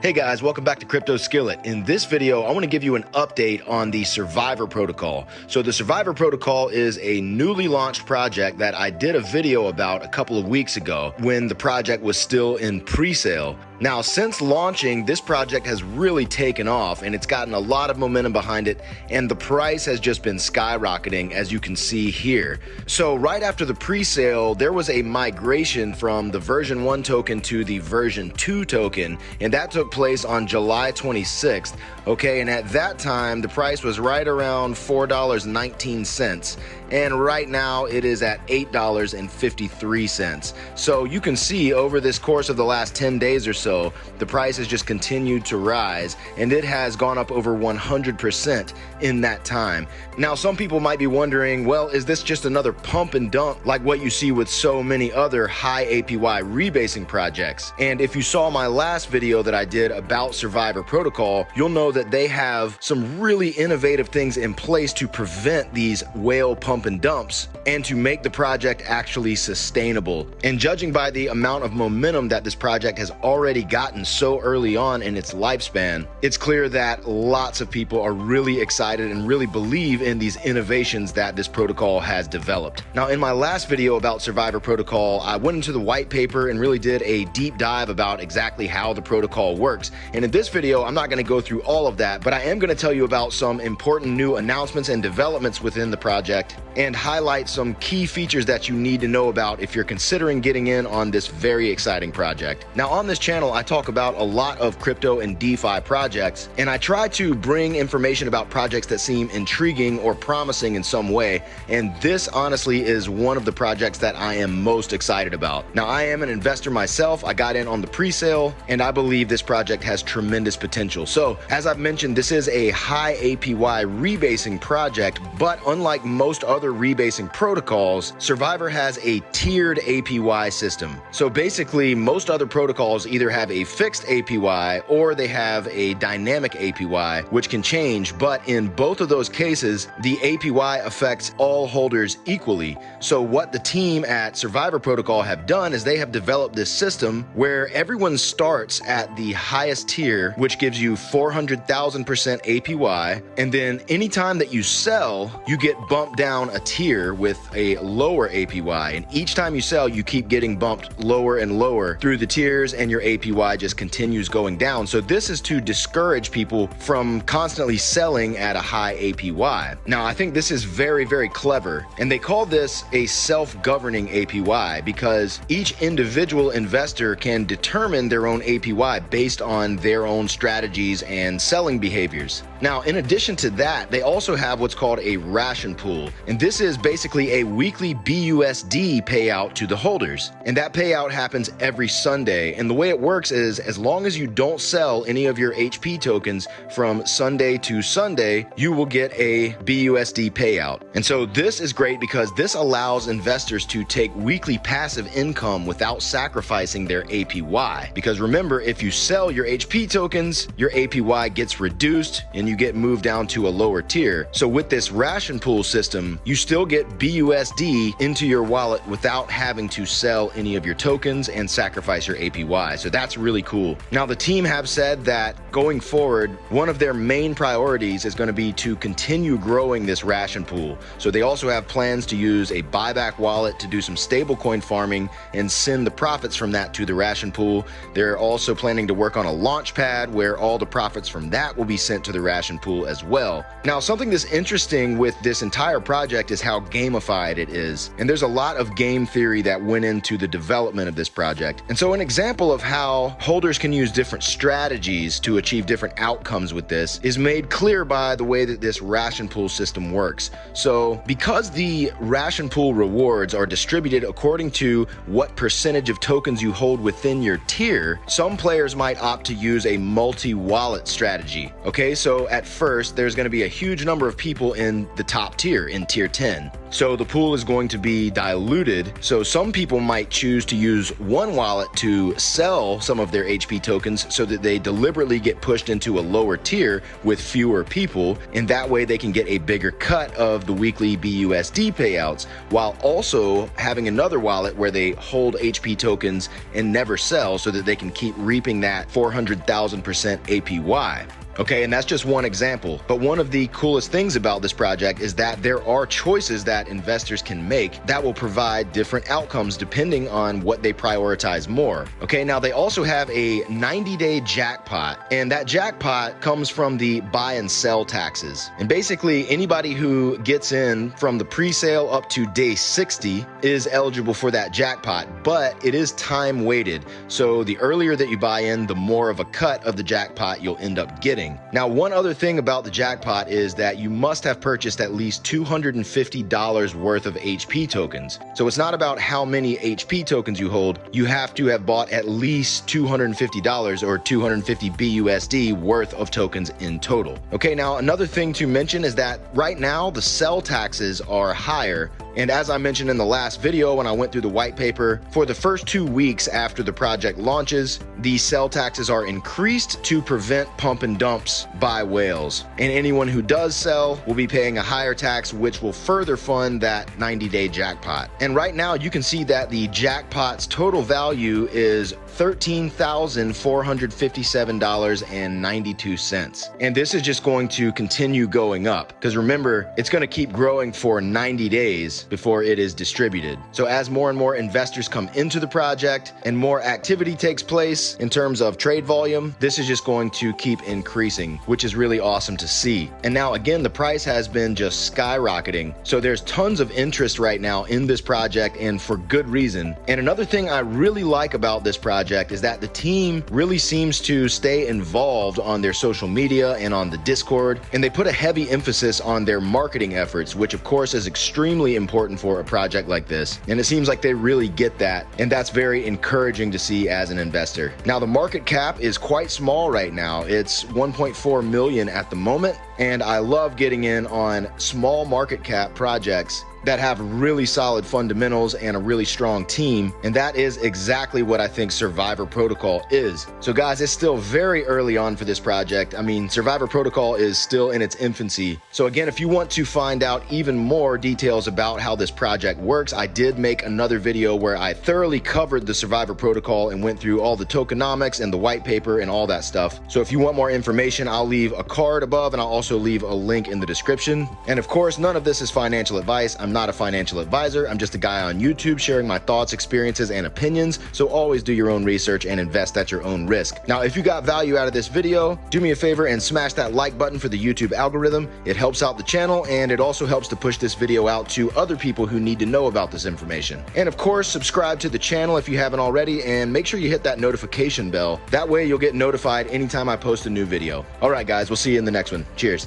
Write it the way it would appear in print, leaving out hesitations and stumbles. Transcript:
Hey guys, welcome back to Crypto Skillet. In this video, I want to give you an update on the Survivor protocol. So the Survivor protocol is a newly launched project that I did a video about a couple of weeks ago when the project was still in pre-sale. Now, since launching, this project has really taken off and it's gotten a lot of momentum behind it, and the price has just been skyrocketing, as you can see here. So right after the pre-sale, there was a migration from the version 1 token to the version 2 token, and that took place on July 26th. Okay, and at that time, the price was right around $4.19, and right now it is at $8.53. So you can see over this course of the last 10 days or so, the price has just continued to rise, and it has gone up over 100% in that time. Now, some people might be wondering, well, is this just another pump and dump like what you see with so many other high APY rebasing projects? And if you saw my last video that I did about Survivor Protocol, you'll know that they have some really innovative things in place to prevent these whale pump and dumps and to make the project actually sustainable. And judging by the amount of momentum that this project has already gotten so early on in its lifespan, it's clear that lots of people are really excited and really believe in these innovations that this protocol has developed. Now, in my last video about Survivor Protocol, I went into the white paper and really did a deep dive about exactly how the protocol works. And in this video, I'm not going to go through all of that, but I am going to tell you about some important new announcements and developments within the project and highlight some key features that you need to know about if you're considering getting in on this very exciting project. Now, on this channel, I talk about a lot of crypto and DeFi projects, and I try to bring information about projects that seem intriguing or promising in some way, and this honestly is one of the projects that I am most excited about. Now, I am an investor myself. I got in on the pre-sale, and I believe this project has tremendous potential. So, as I've mentioned, this is a high APY rebasing project, but unlike most other rebasing protocols, Survivor has a tiered APY system. So basically, most other protocols either have a fixed APY or they have a dynamic APY, which can change, but in both of those cases, the APY affects all holders equally. So what the team at Survivor Protocol have done is they have developed this system where everyone starts at the highest tier, which gives you 400,000% APY, and then anytime that you sell, you get bumped down a tier with a lower APY, and each time you sell, you keep getting bumped lower and lower through the tiers, and your APY just continues going down. So this is to discourage people from constantly selling at a high APY. Now, I think this is very, very clever, and they call this a self-governing APY because each individual investor can determine their own APY based on their own strategies and selling behaviors. Now, in addition to that, they also have what's called a ration pool, and this is basically a weekly BUSD payout to the holders, and that payout happens every Sunday. And the way it works is, as long as you don't sell any of your HP tokens from Sunday to Sunday, you will get a BUSD payout. And so this is great because this allows investors to take weekly passive income without sacrificing their APY. Because remember, if you sell your HP tokens, your APY gets reduced and you get moved down to a lower tier. So with this ration pool system, you still get BUSD into your wallet without having to sell any of your tokens and sacrifice your APY. So that's really cool. Now, the team have said that going forward, one of their main priorities is going to be to continue growing this ration pool. So they also have plans to use a buyback wallet to do some stablecoin farming and send the profits from that to the ration pool. They're also planning to work on a launch pad where all the profits from that will be sent to the ration pool as well. Now, something that's interesting with this entire project is how gamified it is. And there's a lot of game theory that went into the development of this project. And so an example of how holders can use different strategies to achieve different outcomes with this is made clear by the way that this ration pool system works. So because the ration pool rewards are distributed according to what percentage of tokens you hold within your tier, some players might opt to use a multi-wallet strategy. Okay, so at first, there's going to be a huge number of people in the top tier, in tier tier 10. So the pool is going to be diluted. So some people might choose to use one wallet to sell some of their HP tokens so that they deliberately get pushed into a lower tier with fewer people, and that way they can get a bigger cut of the weekly BUSD payouts, while also having another wallet where they hold HP tokens and never sell so that they can keep reaping that 400,000% APY. Okay, and that's just one example. But one of the coolest things about this project is that there are choices that investors can make that will provide different outcomes depending on what they prioritize more. Okay, now they also have a 90-day jackpot, and that jackpot comes from the buy and sell taxes. And basically, anybody who gets in from the pre-sale up to day 60 is eligible for that jackpot, but it is time weighted. So the earlier that you buy in, the more of a cut of the jackpot you'll end up getting. Now, one other thing about the jackpot is that you must have purchased at least $250 worth of HP tokens. So it's not about how many HP tokens you hold. You have to have bought at least $250 or 250 BUSD worth of tokens in total. Okay, now another thing to mention is that right now the sell taxes are higher. And as I mentioned in the last video when I went through the white paper, for the first 2 weeks after the project launches, the sell taxes are increased to prevent pump and dumps by whales. And anyone who does sell will be paying a higher tax, which will further fund that 90-day jackpot. And right now you can see that the jackpot's total value is $13,457.92. And this is just going to continue going up, because remember, it's going to keep growing for 90 days before it is distributed. So as more and more investors come into the project and more activity takes place in terms of trade volume, this is just going to keep increasing, which is really awesome to see. And now again, the price has been just skyrocketing. So there's tons of interest right now in this project, and for good reason. And another thing I really like about this project is that the team really seems to stay involved on their social media and on the Discord, and they put a heavy emphasis on their marketing efforts, which of course is extremely important for a project like this. And it seems like they really get that, and that's very encouraging to see as an investor. Now, the market cap is quite small right now. It's 1.4 million at the moment, and I love getting in on small market cap projects that have really solid fundamentals and a really strong team, and that is exactly what I think Survivor Protocol is. So guys, it's still very early on for this project. I mean, Survivor Protocol is still in its infancy. So again, if you want to find out even more details about how this project works, I did make another video where I thoroughly covered the Survivor Protocol and went through all the tokenomics and the white paper and all that stuff. So if you want more information, I'll leave a card above, and I'll also leave a link in the description. And of course, none of this is financial advice. I'm not a financial advisor. I'm just a guy on YouTube sharing my thoughts, experiences, and opinions. So always do your own research and invest at your own risk. Now, if you got value out of this video, do me a favor and smash that like button for the YouTube algorithm. It helps out the channel, and it also helps to push this video out to other people who need to know about this information. And of course, subscribe to the channel if you haven't already, and make sure you hit that notification bell. That way you'll get notified anytime I post a new video. All right, guys, we'll see you in the next one. Cheers.